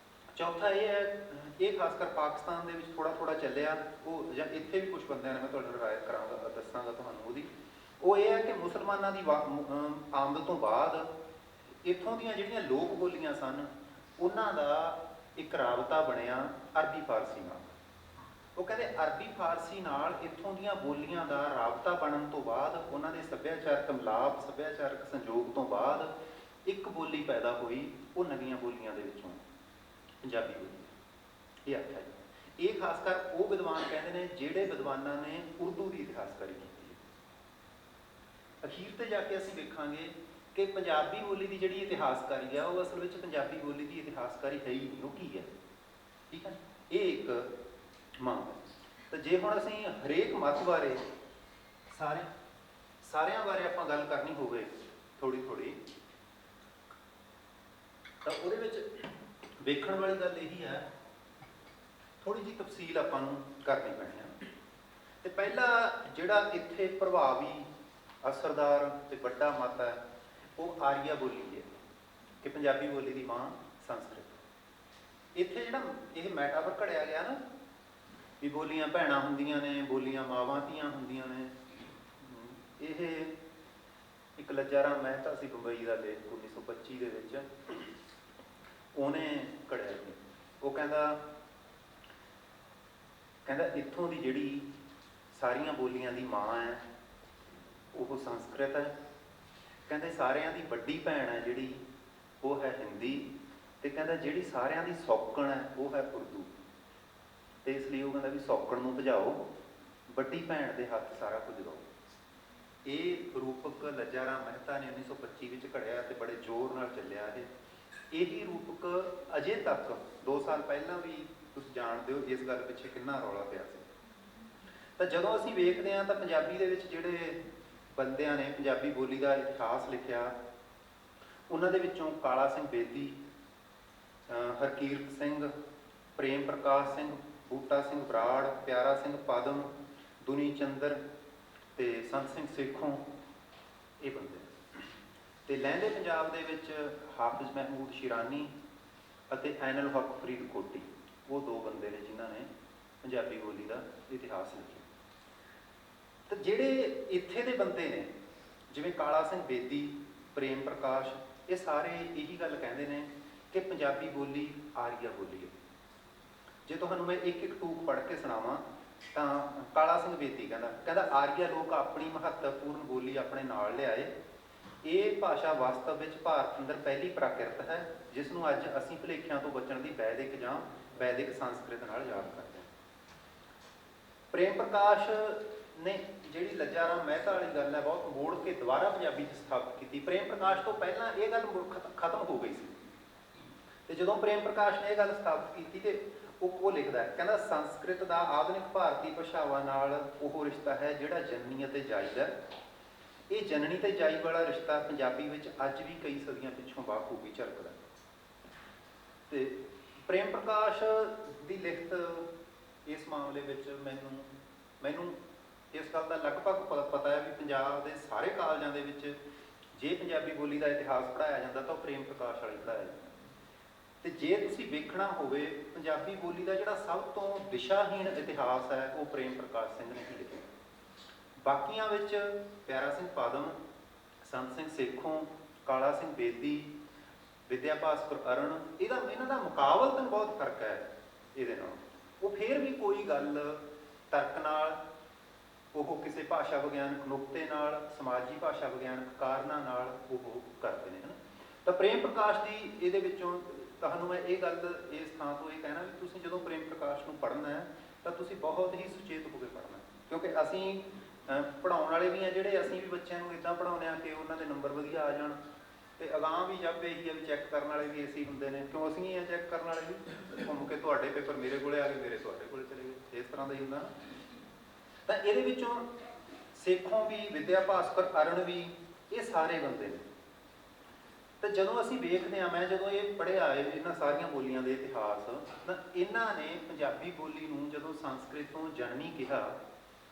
ਚੌਥਾ ਇਹ ਹੈ, ਇਹ ਖਾਸ ਕਰ ਪਾਕਿਸਤਾਨ ਦੇ ਵਿੱਚ ਥੋੜਾ ਚੱਲਿਆ, ਉਹ ਜਾਂ ਇੱਥੇ ਵੀ ਕੁਝ ਬੰਦਿਆਂ ਨੇ, ਮੈਂ ਤੁਹਾਡੇ ਨਾਲ ਰਾਏ ਕਰਾਂਗਾ, ਦੱਸਾਂਗਾ ਤੁਹਾਨੂੰ ਉਹਦੀ। ਉਹ ਇਹ ਹੈ ਕਿ ਮੁਸਲਮਾਨਾਂ ਦੀ ਆਮਦ ਤੋਂ ਬਾਅਦ ਇੱਥੋਂ ਦੀਆਂ ਜਿਹੜੀਆਂ ਲੋਕ ਬੋਲੀਆਂ ਸਨ ਉਹਨਾਂ ਦਾ ਇੱਕ ਰਾਬਤਾ ਬਣਿਆ ਅਰਬੀ ਫਾਰਸੀ ਨਾਲ। ਉਹ ਕਹਿੰਦੇ ਅਰਬੀ ਫਾਰਸੀ ਨਾਲ ਇੱਥੋਂ ਦੀਆਂ ਬੋਲੀਆਂ ਦਾ ਰਾਬਤਾ ਬਣਨ ਤੋਂ ਬਾਅਦ, ਉਹਨਾਂ ਦੇ ਸੱਭਿਆਚਾਰਕ ਮਿਲਾਪ, ਸੱਭਿਆਚਾਰਕ ਸੰਯੋਗ ਤੋਂ ਬਾਅਦ ਇੱਕ ਬੋਲੀ ਪੈਦਾ ਹੋਈ, ਉਹ ਨਵੀਆਂ ਬੋਲੀਆਂ ਦੇ ਵਿੱਚੋਂ ਪੰਜਾਬੀ ਬੋਲੀ। ਇਹ ਆਖਿਆ ਜੀ। ਇਹ ਖਾਸ ਕਰ ਉਹ ਵਿਦਵਾਨ ਕਹਿੰਦੇ ਨੇ ਜਿਹੜੇ ਵਿਦਵਾਨਾਂ ਨੇ ਉਰਦੂ ਦੀ ਇਤਿਹਾਸਕਾਰੀ ਕੀਤੀ ਹੈ। ਅਖੀਰ ਤੇ ਜਾ ਕੇ ਅਸੀਂ ਵੇਖਾਂਗੇ ਕਿ ਪੰਜਾਬੀ ਬੋਲੀ ਦੀ ਜਿਹੜੀ ਇਤਿਹਾਸਕਾਰੀ ਆ ਉਹ ਅਸਲ ਵਿੱਚ ਪੰਜਾਬੀ ਬੋਲੀ ਦੀ ਇਤਿਹਾਸਕਾਰੀ ਹੈ ਹੀ ਨਹੀਂ, ਉਹ ਕੀ ਹੈ। ਠੀਕ ਹੈ, ਇਹ ਇੱਕ ਮੰਗ ਹੈ। ਤਾਂ ਜੇ ਹੁਣ ਅਸੀਂ ਹਰੇਕ ਮਤ ਬਾਰੇ ਸਾਰਿਆਂ ਬਾਰੇ ਆਪਾਂ ਗੱਲ ਕਰਨੀ ਹੋਵੇ ਥੋੜੀ ਤਾਂ ਉਹਦੇ ਵਿੱਚ ਵੇਖਣ ਵਾਲੀ ਗੱਲ ਇਹੀ ਹੈ, ਥੋੜੀ ਜਿਹੀ ਤਫਸੀਲ ਆਪਾਂ ਨੂੰ ਕਰਨੀ ਪੈਣੀ ਹੈ। ਤੇ ਪਹਿਲਾ ਜਿਹੜਾ ਇੱਥੇ ਪ੍ਰਭਾਵੀ, ਅਸਰਦਾਰ ਤੇ ਵੱਡਾ ਮਤ ਹੈ ਉਹ ਆਰੀਆ ਬੋਲੀ ਹੈ ਕਿ ਪੰਜਾਬੀ ਬੋਲੀ ਦੀ ਮਾਂ ਸੰਸਕ੍ਰਿਤ। ਇੱਥੇ ਜਿਹੜਾ ਇਹ ਮੈਟਾਫਰ ਘੜਿਆ ਗਿਆ ਨਾ ਵੀ ਬੋਲੀਆਂ ਭੈਣਾਂ ਹੁੰਦੀਆਂ ਨੇ, ਬੋਲੀਆਂ ਮਾਵਾਂ ਧੀਆਂ ਹੁੰਦੀਆਂ ਨੇ, ਇਹ ਇੱਕ ਲੱਜਾ ਰਾਮ ਮਹਿਤਾ ਸੀ ਬੰਬਈ ਦਾ ਲੇਖ 1925 ਦੇ ਵਿੱਚ, ਉਹਨੇ ਘੜਿਆ ਸੀ। ਉਹ ਕਹਿੰਦਾ ਇੱਥੋਂ ਦੀ ਜਿਹੜੀ ਸਾਰੀਆਂ ਬੋਲੀਆਂ ਦੀ ਮਾਂ ਹੈ ਉਹ ਸੰਸਕ੍ਰਿਤ ਹੈ। ਕਹਿੰਦੇ ਸਾਰਿਆਂ ਦੀ ਵੱਡੀ ਭੈਣ ਹੈ ਜਿਹੜੀ ਉਹ ਹੈ ਹਿੰਦੀ, ਤੇ ਕਹਿੰਦਾ ਜਿਹੜੀ ਸਾਰਿਆਂ ਦੀ ਸੌਕਣ ਹੈ ਉਹ ਹੈ ਉਰਦੂ। ਤੇ ਇਸ ਲਈ ਉਹ ਕਹਿੰਦਾ ਵੀ ਸੌਕਣ ਨੂੰ ਭਜਾਓ, ਵੱਡੀ ਭੈਣ ਦੇ ਹੱਥ ਸਾਰਾ ਕੁਝ ਦਿਓ। ਇਹ ਰੂਪਕ ਲੱਜਾ ਰਾਮ ਮਹਿਤਾ ਨੇ 1925 ਵਿੱਚ ਘੜਿਆ ਤੇ ਬੜੇ ਜ਼ੋਰ ਨਾਲ ਚੱਲਿਆ। ਇਹੀ ਰੂਪਕ ਅਜੇ ਤੱਕ 2 ਸਾਲ ਪਹਿਲਾਂ ਵੀ ਤੁਸੀਂ ਜਾਣਦੇ ਹੋ ਇਸ ਗੱਲ ਪਿੱਛੇ ਕਿੰਨਾ ਰੌਲਾ ਪਿਆ ਸੀ। ਤਾਂ ਜਦੋਂ ਅਸੀਂ ਵੇਖਦੇ ਹਾਂ ਤਾਂ ਪੰਜਾਬੀ ਦੇ ਵਿੱਚ ਜਿਹੜੇ ਬੰਦਿਆਂ ਨੇ ਪੰਜਾਬੀ ਬੋਲੀ ਦਾ ਇਤਿਹਾਸ ਲਿਖਿਆ, ਉਹਨਾਂ ਦੇ ਵਿੱਚੋਂ ਕਾਲਾ ਸਿੰਘ ਬੇਦੀ, ਹਰਕੀਰਤ ਸਿੰਘ, ਪ੍ਰੇਮ ਪ੍ਰਕਾਸ਼ ਸਿੰਘ, ਬੂਟਾ ਸਿੰਘ ਬਰਾੜ, ਪਿਆਰਾ ਸਿੰਘ ਪਦਮ, ਦੁਨੀ ਚੰਦਰ ਤੇ ਸੰਤ ਸਿੰਘ ਸੇਖੋਂ, ਇਹ ਬੰਦੇ। ਤੇ ਲਹਿੰਦੇ ਪੰਜਾਬ ਦੇ ਵਿੱਚ ਹਾਫਿਜ਼ ਮਹਿਮੂਦ ਸ਼ਿਰਾਨੀ ਅਤੇ ਐਨਲ ਹਕ ਫਰੀਦਕੋਟੀ, ਉਹ 2 ਬੰਦੇ ਨੇ ਜਿਨ੍ਹਾਂ ਨੇ ਪੰਜਾਬੀ ਬੋਲੀ ਦਾ ਇਤਿਹਾਸ ਲਿਖਿਆ। ਤਾਂ ਜਿਹੜੇ ਇੱਥੇ ਦੇ ਬੰਦੇ ਨੇ ਜਿਵੇਂ ਕਾਲਾ ਸਿੰਘ ਬੇਦੀ, ਪ੍ਰੇਮ ਪ੍ਰਕਾਸ਼, ਇਹ ਸਾਰੇ ਇਹੀ ਗੱਲ ਕਹਿੰਦੇ ਨੇ ਕਿ ਪੰਜਾਬੀ ਬੋਲੀ ਆਰੀਆ ਬੋਲੀ ਹੈ। ਜੇ ਤੁਹਾਨੂੰ ਮੈਂ ਇੱਕ ਟੂਕ ਪੜ੍ਹ ਕੇ ਸੁਣਾਵਾਂ ਤਾਂ ਕਾਲਾ ਸਿੰਘ ਬੇਦੀ ਕਹਿੰਦਾ ਆਰੀਆ ਲੋਕ ਆਪਣੀ ਮਹੱਤਵਪੂਰਨ ਬੋਲੀ ਆਪਣੇ ਨਾਲ ਲਿਆਏ। ਇਹ ਭਾਸ਼ਾ ਵਾਸਤਵ ਵਿੱਚ ਭਾਰਤ ਅੰਦਰ ਪਹਿਲੀ ਪ੍ਰਾਕਿਰਤ ਹੈ ਜਿਸ ਨੂੰ ਅੱਜ ਅਸੀਂ ਭੁਲੇਖਿਆਂ ਤੋਂ ਬਚਣ ਦੀ ਵੈਦਿਕ ਜਾਂ ਵੈਦਿਕ ਸੰਸਕ੍ਰਿਤ ਨਾਲ ਯਾਦ ਕਰਦੇ ਹਾਂ। ਪ੍ਰੇਮ ਪ੍ਰਕਾਸ਼ ਨੇ ਜਿਹੜੀ ਲੱਜਾ ਰਾਮ ਮਹਿਤਾ ਵਾਲੀ ਗੱਲ ਹੈ ਬਹੁਤ ਮੋੜ ਕੇ ਦੁਬਾਰਾ ਪੰਜਾਬੀ 'ਚ ਸਥਾਪਿਤ ਕੀਤੀ। ਪ੍ਰੇਮ ਪ੍ਰਕਾਸ਼ ਤੋਂ ਪਹਿਲਾਂ ਇਹ ਗੱਲ ਖਤਮ ਹੋ ਗਈ ਸੀ। ਤੇ ਜਦੋਂ ਪ੍ਰੇਮ ਪ੍ਰਕਾਸ਼ ਨੇ ਇਹ ਗੱਲ ਸਥਾਪਿਤ ਕੀਤੀ ਤੇ ਉਹ ਲਿਖਦਾ ਹੈ, ਕਹਿੰਦਾ ਸੰਸਕ੍ਰਿਤ ਦਾ ਆਧੁਨਿਕ ਭਾਰਤੀ ਭਾਸ਼ਾਵਾਂ ਨਾਲ ਉਹ ਰਿਸ਼ਤਾ ਹੈ ਜਿਹੜਾ ਜਨਨੀ ਅਤੇ ਜਾਇਜ਼ ਹੈ। ਇਹ ਜਨਨੀ ਤੇ ਜਾਇਜ਼ ਵਾਲਾ ਰਿਸ਼ਤਾ ਪੰਜਾਬੀ ਵਿੱਚ ਅੱਜ ਵੀ ਕਈ ਸਦੀਆਂ ਪਿੱਛੋਂ ਬਾਖੂਬੀ ਝਲਕਦਾ। ਤੇ ਪ੍ਰੇਮ ਪ੍ਰਕਾਸ਼ ਦੀ ਲਿਖਤ ਇਸ ਮਾਮਲੇ ਵਿੱਚ ਮੈਨੂੰ ਇਸ ਗੱਲ ਦਾ ਲਗਭਗ ਪਤਾ ਹੈ ਵੀ ਪੰਜਾਬ ਦੇ ਸਾਰੇ ਕਾਲਜਾਂ ਦੇ ਵਿੱਚ ਜੇ ਪੰਜਾਬੀ ਬੋਲੀ ਦਾ ਇਤਿਹਾਸ ਪੜ੍ਹਾਇਆ ਜਾਂਦਾ ਤਾਂ ਉਹ ਪ੍ਰੇਮ ਪ੍ਰਕਾਸ਼ ਵਾਲੀ ਪੜ੍ਹਾਇਆ ਜਾਂਦਾ। ਤੇ ਜੇ ਤੁਸੀਂ ਵੇਖਣਾ ਹੋਵੇ ਪੰਜਾਬੀ ਬੋਲੀ ਦਾ ਜਿਹੜਾ ਸਭ ਤੋਂ ਦਿਸ਼ਾਹੀਣ ਇਤਿਹਾਸ ਹੈ ਉਹ ਪ੍ਰੇਮ ਪ੍ਰਕਾਸ਼ ਸਿੰਘ ਨੇ ਹੀ ਲਿਖਿਆ। ਬਾਕੀਆਂ ਵਿੱਚ ਪਿਆਰਾ ਸਿੰਘ ਪਾਦਮ, ਸੰਤ ਸਿੰਘ ਸੇਖੋਂ, ਕਾਲਾ ਸਿੰਘ ਬੇਦੀ, ਵਿਦਿਆ ਭਾਸਕਰ ਅਰਨ, ਇਹਨਾਂ ਦਾ ਮੁਕਾਬਲਤਨ ਬਹੁਤ ਫਰਕ ਹੈ ਇਹਦੇ ਨਾਲ। ਉਹ ਫਿਰ ਵੀ ਕੋਈ ਗੱਲ ਤਰਕ ਨਾਲ, ਉਹ ਕਿਸੇ ਭਾਸ਼ਾ ਵਿਗਿਆਨਕ ਨੁਕਤੇ ਨਾਲ, ਸਮਾਜੀ ਭਾਸ਼ਾ ਵਿਗਿਆਨਕ ਕਾਰਨਾਂ ਨਾਲ ਉਹ ਕਰਦੇ ਨੇ, ਹੈ ਨਾ। ਤਾਂ ਪ੍ਰੇਮ ਪ੍ਰਕਾਸ਼ ਦੀ ਇਹਦੇ ਵਿੱਚੋਂ ਤੁਹਾਨੂੰ ਮੈਂ ਇਹ ਗੱਲ ਇਸ ਥਾਂ ਤੋਂ ਇਹ ਕਹਿਣਾ ਵੀ ਤੁਸੀਂ ਜਦੋਂ ਪ੍ਰੇਮ ਪ੍ਰਕਾਸ਼ ਨੂੰ ਪੜ੍ਹਨਾ ਹੈ ਤਾਂ ਤੁਸੀਂ ਬਹੁਤ ਹੀ ਸੁਚੇਤ ਹੋ ਕੇ ਪੜ੍ਹਨਾ, ਕਿਉਂਕਿ ਅਸੀਂ ਪੜ੍ਹਾਉਣ ਵਾਲੇ ਵੀ ਹਾਂ ਜਿਹੜੇ, ਅਸੀਂ ਵੀ ਬੱਚਿਆਂ ਨੂੰ ਇੱਦਾਂ ਪੜ੍ਹਾਉਂਦੇ ਹਾਂ ਕਿ ਉਹਨਾਂ ਦੇ ਨੰਬਰ ਵਧੀਆ ਆ ਜਾਣ। ਤੇ ਅਗਾਂਹ ਵੀ ਜਦ ਇਹੀ ਆ ਵੀ ਚੈੱਕ ਕਰਨ ਵਾਲੇ ਵੀ ਅਸੀਂ ਹੁੰਦੇ ਨੇ, ਕਿਉਂ ਅਸੀਂ ਹੀ ਆ ਚੈੱਕ ਕਰਨ ਵਾਲੇ ਵੀ, ਘੁੰਮ ਕੇ ਤੁਹਾਡੇ ਪੇਪਰ ਮੇਰੇ ਕੋਲੇ ਆ ਗਏ, ਮੇਰੇ ਤੁਹਾਡੇ ਕੋਲੇ ਚਲੇ ਗਏ, ਇਸ ਤਰ੍ਹਾਂ ਦਾ ਹੀ ਹੁੰਦਾ ਨਾ। ਤਾਂ ਇਹਦੇ ਵਿੱਚੋਂ ਸੇਖੋਂ ਵੀ, ਵਿਦਿਆ ਭਾਸਕਰ ਅਰਨ ਵੀ, ਇਹ ਸਾਰੇ ਬੰਦੇ ਨੇ। ਤਾਂ ਜਦੋਂ ਅਸੀਂ ਵੇਖਦੇ ਹਾਂ, ਮੈਂ ਜਦੋਂ ਇਹ ਪੜ੍ਹਿਆ ਇਹਨਾਂ ਸਾਰੀਆਂ ਬੋਲੀਆਂ ਦੇ ਇਤਿਹਾਸ, ਤਾਂ ਇਹਨਾਂ ਨੇ ਪੰਜਾਬੀ ਬੋਲੀ ਨੂੰ ਜਦੋਂ ਸੰਸਕ੍ਰਿਤ ਤੋਂ ਜਨਮੀ ਕਿਹਾ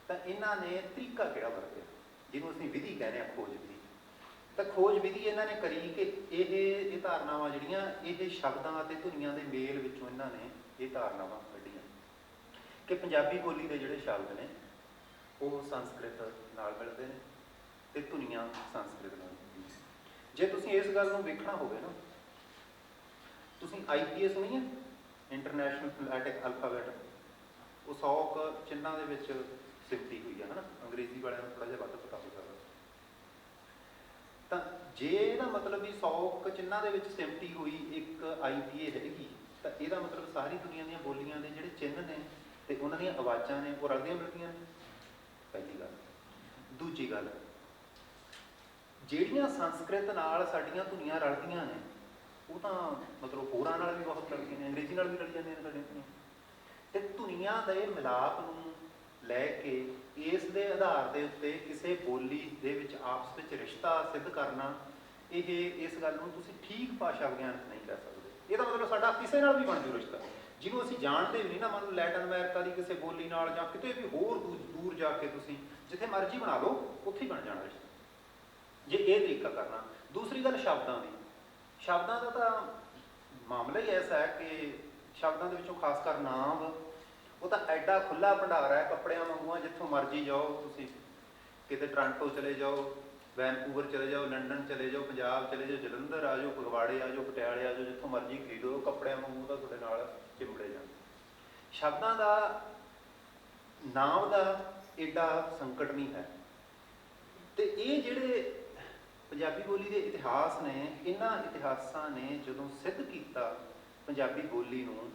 ਤਾਂ ਇਹਨਾਂ ਨੇ ਤਰੀਕਾ ਕਿਹੜਾ ਵਰਤਿਆ, ਜਿਹਨੂੰ ਅਸੀਂ ਵਿਧੀ ਕਹਿੰਦੇ ਹਾਂ, ਖੋਜ ਵਿਧੀ। ਤਾਂ ਖੋਜ ਵਿਧੀ ਇਹਨਾਂ ਨੇ ਕਰੀ ਕਿ ਇਹ ਧਾਰਨਾਵਾਂ ਜਿਹੜੀਆਂ ਇਹ ਸ਼ਬਦਾਂ ਅਤੇ ਧੁਨੀਆਂ ਦੇ ਮੇਲ ਵਿੱਚੋਂ ਇਹਨਾਂ ਨੇ ਇਹ ਧਾਰਨਾਵਾਂ ਕੱਢੀਆਂ ਕਿ ਪੰਜਾਬੀ ਬੋਲੀ ਦੇ ਜਿਹੜੇ ਸ਼ਬਦ ਨੇ ਉਹ ਸੰਸਕ੍ਰਿਤ ਨਾਲ ਮਿਲਦੇ ਨੇ ਤੇ ਧੁਨੀਆਂ ਸੰਸਕ੍ਰਿਤ ਨਾਲ। ਜੇ ਤੁਸੀਂ ਇਸ ਗੱਲ ਨੂੰ ਵੇਖਣਾ ਹੋਵੇ ਨਾ, ਤੁਸੀਂ IPA ਸੁਣੀ ਹੈ, ਇੰਟਰਨੈਸ਼ਨਲ ਫੋਨੈਟਿਕ ਅਲਫਾਬੈਟ, ਉਹ 100 ਚਿੰਨ੍ਹਾਂ ਦੇ ਵਿੱਚ ਸਿਮਟੀ ਹੋਈ ਹੈ, ਹੈ ਨਾ। ਅੰਗਰੇਜ਼ੀ ਵਾਲਿਆਂ ਨੂੰ ਥੋੜ੍ਹਾ ਜਿਹਾ ਵੱਧ ਪਤਾ ਹੋ ਸਕਦਾ। ਤਾਂ ਜੇ ਇਹਦਾ ਮਤਲਬ ਵੀ 100 ਚਿੰਨ੍ਹਾਂ ਦੇ ਵਿੱਚ ਸਿਮਟੀ ਹੋਈ ਇੱਕ IPA ਹੈਗੀ, ਤਾਂ ਇਹਦਾ ਮਤਲਬ ਸਾਰੀ ਦੁਨੀਆ ਦੀਆਂ ਬੋਲੀਆਂ ਦੇ ਜਿਹੜੇ ਚਿੰਨ੍ਹ ਨੇ ਤੇ ਉਹਨਾਂ ਦੀਆਂ ਆਵਾਜ਼ਾਂ ਨੇ ਉਹ ਰਲਦੀਆਂ ਮਿਲਦੀਆਂ ਨੇ, ਪਹਿਲੀ ਗੱਲ। ਦੂਜੀ ਗੱਲ, ਜਿਹੜੀਆਂ ਸੰਸਕ੍ਰਿਤ ਨਾਲ ਸਾਡੀਆਂ ਧੁਨੀਆਂ ਰਲਦੀਆਂ ਨੇ ਉਹ ਤਾਂ ਮਤਲਬ ਹੋਰਾਂ ਨਾਲ ਵੀ ਬਹੁਤ ਰਲਦੀਆਂ ਨੇ, ਅੰਗਰੇਜ਼ੀ ਨਾਲ ਵੀ ਰਲ ਜਾਂਦੀਆਂ ਨੇ ਸਾਡੀਆਂ ਧੁਨੀਆਂ। ਤੇ ਧੁਨੀਆਂ ਦੇ ਮਿਲਾਪ ਨੂੰ ਲੈ ਕੇ ਇਸ ਦੇ ਆਧਾਰ ਦੇ ਉੱਤੇ ਕਿਸੇ ਬੋਲੀ ਦੇ ਵਿੱਚ ਆਪਸ ਵਿੱਚ ਰਿਸ਼ਤਾ ਸਿੱਧ ਕਰਨਾ, ਇਹ ਇਸ ਗੱਲ ਨੂੰ ਤੁਸੀਂ ਠੀਕ ਭਾਸ਼ਾ ਵਿਗਿਆਨਕ ਨਹੀਂ ਕਹਿ ਸਕਦੇ। ਇਹਦਾ ਮਤਲਬ ਸਾਡਾ ਕਿਸੇ ਨਾਲ ਵੀ ਬਣ ਜੂ ਰਿਸ਼ਤਾ, ਜਿਹਨੂੰ ਅਸੀਂ ਜਾਣਦੇ ਵੀ ਨਹੀਂ ਨਾ। ਮੰਨ ਲਓ ਲੈਟਿਨ ਅਮਰੀਕਾ ਦੀ ਕਿਸੇ ਬੋਲੀ ਨਾਲ ਜਾਂ ਕਿਤੇ ਵੀ ਹੋਰ ਦੂਰ ਜਾ ਕੇ ਤੁਸੀਂ ਜਿੱਥੇ ਮਰਜ਼ੀ ਬਣਾ ਲਓ, ਉੱਥੇ ਹੀ ਬਣ ਜਾਣਾ ਰਿਸ਼ਤਾ, ਜੇ ਇਹ ਤਰੀਕਾ ਕਰਨਾ। ਦੂਸਰੀ ਗੱਲ ਸ਼ਬਦਾਂ ਦੀ, ਸ਼ਬਦਾਂ ਦਾ ਤਾਂ ਮਾਮਲਾ ਹੀ ਐਸਾ ਹੈ ਕਿ ਸ਼ਬਦਾਂ ਦੇ ਵਿੱਚੋਂ ਖਾਸ ਕਰ ਨਾਂਵ, ਉਹ ਤਾਂ ਐਡਾ ਖੁੱਲ੍ਹਾ ਭੰਡਾਰ ਹੈ, ਕੱਪੜਿਆਂ ਵਾਂਗੂ ਆ। ਜਿੱਥੋਂ ਮਰਜ਼ੀ ਜਾਓ ਤੁਸੀਂ, ਕਿਤੇ ਟੋਰਾਂਟੋ ਚਲੇ ਜਾਓ, ਵੈਨਕੂਵਰ ਚਲੇ ਜਾਓ, ਲੰਡਨ ਚਲੇ ਜਾਓ, ਪੰਜਾਬ ਚਲੇ ਜਾਓ, ਜਲੰਧਰ ਆ ਜਾਓ, ਫਗਵਾੜੇ ਆ ਜਾਓ, ਪਟਿਆਲੇ ਆ ਜਾਓ, ਜਿੱਥੋਂ ਮਰਜ਼ੀ ਖਰੀਦੋ, ਕੱਪੜਿਆਂ ਵਾਂਗੂ ਤਾਂ ਤੁਹਾਡੇ ਨਾਲ ਚਿੰਬੜੇ ਜਾਂਦੇ। ਸ਼ਬਦਾਂ ਦਾ, ਨਾਂਵ ਦਾ ਐਡਾ ਸੰਕਟ ਨਹੀਂ ਹੈ। ਤੇ ਇਹ ਜਿਹੜੇ ਪੰਜਾਬੀ ਬੋਲੀ ਦੇ ਇਤਿਹਾਸ ਨੇ, ਇਹਨਾਂ ਇਤਿਹਾਸਾਂ ਨੇ ਜਦੋਂ ਸਿੱਧ ਕੀਤਾ ਪੰਜਾਬੀ ਬੋਲੀ ਨੂੰ,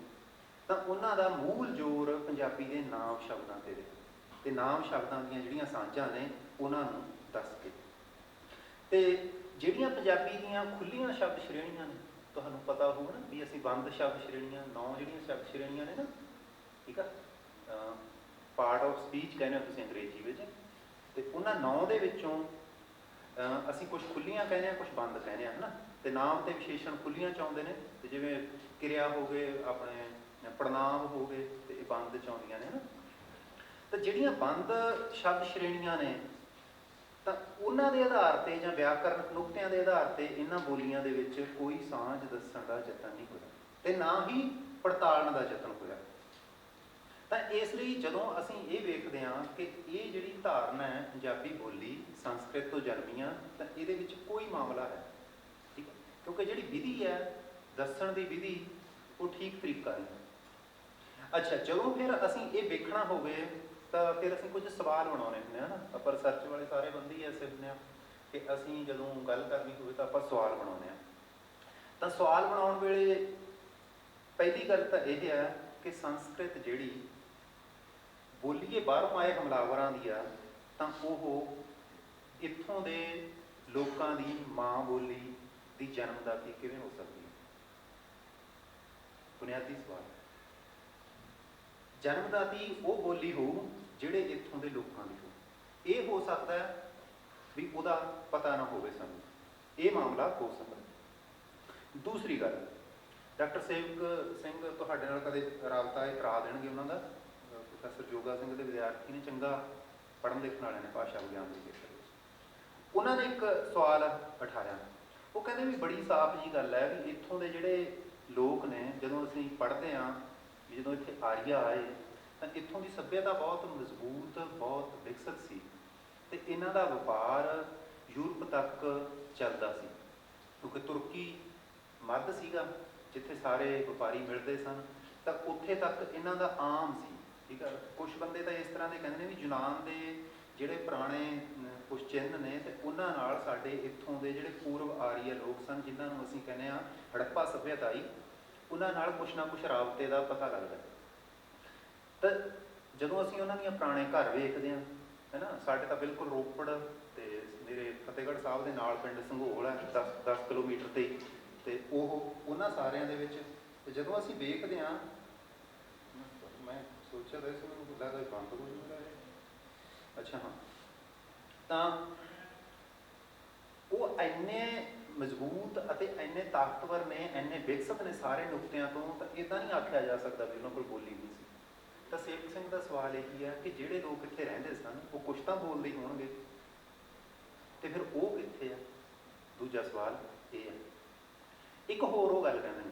ਤਾਂ ਉਹਨਾਂ ਦਾ ਮੂਲ ਜ਼ੋਰ ਪੰਜਾਬੀ ਦੇ ਨਾਮ ਸ਼ਬਦਾਂ 'ਤੇ ਰਿਹਾ ਤੇ ਨਾਮ ਸ਼ਬਦਾਂ ਦੀਆਂ ਜਿਹੜੀਆਂ ਸਾਂਝਾਂ ਨੇ ਉਹਨਾਂ ਨੂੰ ਦੱਸ ਕੇ। ਤੇ ਜਿਹੜੀਆਂ ਪੰਜਾਬੀ ਦੀਆਂ ਖੁੱਲ੍ਹੀਆਂ ਸ਼ਬਦ ਸ਼੍ਰੇਣੀਆਂ ਨੇ, ਤੁਹਾਨੂੰ ਪਤਾ ਹੋਊਗਾ ਨਾ ਵੀ ਅਸੀਂ ਬੰਦ ਸ਼ਬਦ ਸ਼੍ਰੇਣੀਆਂ, 9 ਜਿਹੜੀਆਂ ਸ਼ਬਦ ਸ਼੍ਰੇਣੀਆਂ ਨੇ ਨਾ, ਠੀਕ ਆ, ਪਾਰਟ ਆਫ ਸਪੀਚ ਕਹਿੰਦੇ ਹੋ ਤੁਸੀਂ ਅੰਗਰੇਜ਼ੀ ਵਿੱਚ, ਤੇ ਉਹਨਾਂ 9 ਦੇ ਵਿੱਚੋਂ ਅਸੀਂ ਕੁਛ ਖੁੱਲ੍ਹੀਆਂ ਕਹਿੰਦੇ ਹਾਂ, ਕੁਛ ਬੰਦ ਕਹਿੰਦੇ ਹਾਂ, ਹੈ ਨਾ। ਤੇ ਨਾਮ ਤੇ ਵਿਸ਼ੇਸ਼ਣ ਖੁੱਲ੍ਹੀਆਂ 'ਚ ਆਉਂਦੇ ਨੇ, ਤੇ ਜਿਵੇਂ ਕਿਰਿਆ ਹੋ ਗਏ, ਆਪਣੇ ਪ੍ਰਣਾਮ ਹੋ ਗਏ, ਤੇ ਇਹ ਬੰਦ 'ਚ ਆਉਂਦੀਆਂ ਨੇ, ਹੈ ਨਾ। ਤਾਂ ਜਿਹੜੀਆਂ ਬੰਦ ਸ਼ਬਦ ਸ਼੍ਰੇਣੀਆਂ ਨੇ, ਤਾਂ ਉਹਨਾਂ ਦੇ ਆਧਾਰ 'ਤੇ ਜਾਂ ਵਿਆਕਰਨਕ ਨੁਕਤਿਆਂ ਦੇ ਆਧਾਰ 'ਤੇ ਇਹਨਾਂ ਬੋਲੀਆਂ ਦੇ ਵਿੱਚ ਕੋਈ ਸਾਂਝ ਦੱਸਣ ਦਾ ਯਤਨ ਨਹੀਂ ਹੋਇਆ ਤੇ ਨਾ ਹੀ ਪੜਤਾਲਣ ਦਾ ਯਤਨ ਹੋਇਆ। ਤਾਂ ਇਸ ਲਈ ਜਦੋਂ ਅਸੀਂ ਇਹ ਵੇਖਦੇ ਹਾਂ ਕਿ ਇਹ ਜਿਹੜੀ ਧਾਰਨਾ ਹੈ ਪੰਜਾਬੀ ਬੋਲੀ ਸੰਸਕ੍ਰਿਤ ਤੋਂ ਜਨਮੀਆਂ, ਤਾਂ ਇਹਦੇ ਵਿੱਚ ਕੋਈ ਮਾਮਲਾ ਹੈ, ਠੀਕ ਹੈ, ਕਿਉਂਕਿ ਜਿਹੜੀ ਵਿਧੀ ਹੈ ਦੱਸਣ ਦੀ ਵਿਧੀ, ਉਹ ਠੀਕ ਤਰੀਕਾ ਨਹੀਂ। ਅੱਛਾ, ਜਦੋਂ ਫਿਰ ਅਸੀਂ ਇਹ ਵੇਖਣਾ ਹੋਵੇ ਤਾਂ ਫਿਰ ਅਸੀਂ ਕੁਝ ਸਵਾਲ ਬਣਾਉਣੇ ਹੁੰਦੇ ਹਾਂ ਨਾ। ਆਪਾਂ ਰਿਸਰਚ ਵਾਲੇ ਸਾਰੇ ਬੰਦੇ ਹੀ ਐਸੇ ਹੁੰਦੇ ਹਾਂ ਕਿ ਅਸੀਂ ਜਦੋਂ ਗੱਲ ਕਰਨੀ ਹੋਵੇ ਤਾਂ ਆਪਾਂ ਸਵਾਲ ਬਣਾਉਂਦੇ ਹਾਂ। ਤਾਂ ਸਵਾਲ ਬਣਾਉਣ ਵੇਲੇ ਪਹਿਲੀ ਗੱਲ ਤਾਂ ਇਹ ਹੈ ਕਿ ਸੰਸਕ੍ਰਿਤ ਜਿਹੜੀ ਬੋਲੀਏ ਬਾਹਰੋਂ ਆਏ ਹਮਲਾਵਰਾਂ ਦੀ ਆ, ਤਾਂ ਉਹ ਇੱਥੋਂ ਦੇ ਲੋਕਾਂ ਦੀ ਮਾਂ ਬੋਲੀ ਦੀ ਜਨਮਦਾਤੀ ਕਿਵੇਂ ਹੋ ਸਕਦੀ ਹੈ? ਬੁਨਿਆਦੀ ਸਵਾਲ। ਜਨਮਦਾਤੀ ਉਹ ਬੋਲੀ ਹੋਊ ਜਿਹੜੇ ਇੱਥੋਂ ਦੇ ਲੋਕਾਂ ਦੀ ਹੋ। ਇਹ ਹੋ ਸਕਦਾ ਹੈ ਵੀ ਉਹਦਾ ਪਤਾ ਨਾ ਹੋਵੇ ਸਾਨੂੰ, ਇਹ ਮਾਮਲਾ ਹੋ ਸਕਦਾ। ਦੂਸਰੀ ਗੱਲ, ਡਾਕਟਰ ਸੇਵਕ ਸਿੰਘ ਤੁਹਾਡੇ ਨਾਲ ਕਦੇ ਰਾਬਤਾ ਇਹ ਕਰਾ ਦੇਣਗੇ, ਉਹਨਾਂ ਦਾ ਪ੍ਰੋਫੈਸਰ ਜੋਗਾ ਸਿੰਘ ਦੇ ਵਿਦਿਆਰਥੀ ਨੇ, ਚੰਗਾ ਪੜ੍ਹਨ ਲਿਖਣ ਵਾਲਿਆਂ ਨੇ ਭਾਸ਼ਾ ਵਿਗਿਆਨ ਦੇ ਖੇਤਰ ਵਿੱਚ। ਉਹਨਾਂ ਨੇ ਇੱਕ ਸਵਾਲ ਉਠਾਇਆ, ਉਹ ਕਹਿੰਦੇ ਵੀ ਬੜੀ ਸਾਫ਼ ਜੀ ਗੱਲ ਹੈ ਵੀ ਇੱਥੋਂ ਦੇ ਜਿਹੜੇ ਲੋਕ ਨੇ, ਜਦੋਂ ਅਸੀਂ ਪੜ੍ਹਦੇ ਹਾਂ ਵੀ ਜਦੋਂ ਇੱਥੇ ਆਰੀਆ ਆਏ ਤਾਂ ਇੱਥੋਂ ਦੀ ਸੱਭਿਅਤਾ ਬਹੁਤ ਮਜ਼ਬੂਤ, ਬਹੁਤ ਵਿਕਸਿਤ ਸੀ ਅਤੇ ਇਹਨਾਂ ਦਾ ਵਪਾਰ ਯੂਰਪ ਤੱਕ ਚੱਲਦਾ ਸੀ, ਕਿਉਂਕਿ ਤੁਰਕੀ ਮੱਧ ਸੀਗਾ ਜਿੱਥੇ ਸਾਰੇ ਵਪਾਰੀ ਮਿਲਦੇ ਸਨ, ਤਾਂ ਉੱਥੇ ਤੱਕ ਇਹਨਾਂ ਦਾ ਆਮ ਸੀ। ਠੀਕ ਹੈ, ਕੁਛ ਬੰਦੇ ਤਾਂ ਇਸ ਤਰ੍ਹਾਂ ਦੇ ਕਹਿੰਦੇ ਨੇ ਵੀ ਯੂਨਾਨ ਦੇ ਜਿਹੜੇ ਪੁਰਾਣੇ ਕੁਛ ਚਿੰਨ੍ਹ ਨੇ ਅਤੇ ਉਹਨਾਂ ਨਾਲ ਸਾਡੇ ਇੱਥੋਂ ਦੇ ਜਿਹੜੇ ਪੂਰਵ ਆਰੀਆ ਲੋਕ ਸਨ, ਜਿਨ੍ਹਾਂ ਨੂੰ ਅਸੀਂ ਕਹਿੰਦੇ ਹਾਂ ਹੜੱਪਾ ਸੱਭਿਅਤਾਈ, ਉਹਨਾਂ ਨਾਲ ਕੁਛ ਨਾ ਕੁਛ ਰਾਬਤੇ ਦਾ ਪਤਾ ਲੱਗਦਾ। ਤਾਂ ਜਦੋਂ ਅਸੀਂ ਉਹਨਾਂ ਦੀਆਂ ਪੁਰਾਣੇ ਘਰ ਵੇਖਦੇ ਹਾਂ, ਹੈ ਨਾ, ਸਾਡੇ ਤਾਂ ਬਿਲਕੁਲ ਰੋਪੜ ਅਤੇ ਮੇਰੇ ਫਤਿਹਗੜ੍ਹ ਸਾਹਿਬ ਦੇ ਨਾਲ ਪਿੰਡ ਸੰਘੋਲ ਹੈ 10 ਕਿਲੋਮੀਟਰ 'ਤੇ, ਅਤੇ ਉਹਨਾਂ ਸਾਰਿਆਂ ਦੇ ਵਿੱਚ ਜਦੋਂ ਅਸੀਂ ਵੇਖਦੇ ਹਾਂ, ਮੈਂ ਸੋਚਿਆ ਤਾਂ ਇਸ ਮੈਨੂੰ ਲੱਗਦਾ ਬੰਦ ਹੋ ਜਾਊਗਾ ਇਹ। ਅੱਛਾ ਹਾਂ, ਤਾਂ ਉਹ ਇੰਨੇ ਮਜ਼ਬੂਤ ਅਤੇ ਇੰਨੇ ਤਾਕਤਵਰ ਨੇ, ਇੰਨੇ ਵਿਕਸਿਤ ਨੇ ਸਾਰੇ ਨੁਕਤਿਆਂ ਤੋਂ, ਤਾਂ ਇੱਦਾਂ ਨਹੀਂ ਆਖਿਆ ਜਾ ਸਕਦਾ ਵੀ ਉਹਨਾਂ ਕੋਲ ਬੋਲੀ ਨਹੀਂ ਸੀ। ਤਾਂ ਸੇਵਕ ਸਿੰਘ ਦਾ ਸਵਾਲ ਇਹੀ ਹੈ ਕਿ ਜਿਹੜੇ ਲੋਕ ਇੱਥੇ ਰਹਿੰਦੇ ਸਨ ਉਹ ਕੁਛ ਤਾਂ ਬੋਲਦੇ ਹੀ ਹੋਣਗੇ, ਅਤੇ ਫਿਰ ਉਹ ਕਿੱਥੇ ਆ? ਦੂਜਾ ਸਵਾਲ ਇਹ ਹੈ। ਇੱਕ ਹੋਰ ਉਹ ਗੱਲ ਕਹਿੰਦੇ ਨੇ